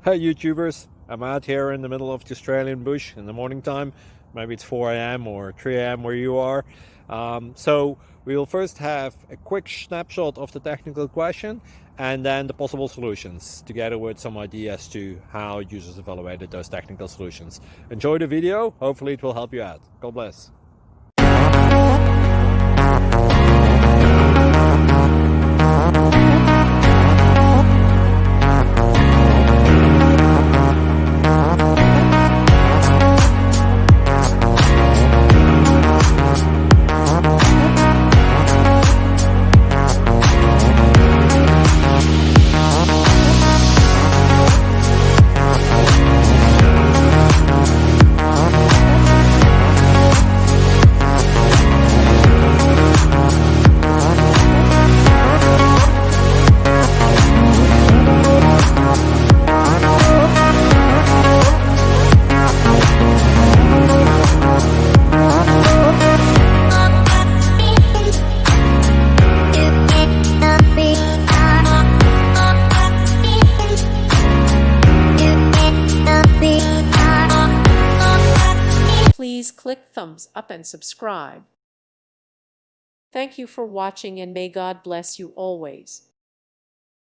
Hey YouTubers, I'm out here in the middle of the Australian bush in the morning time. Maybe it's 4 a.m. or 3 a.m. where you are. So we will first have a quick snapshot of the technical question and then the possible solutions, together with some ideas to how users evaluated those technical solutions. Enjoy the video, hopefully it will help you out. God bless. Please click thumbs up and subscribe. Thank you for watching and may God bless you always.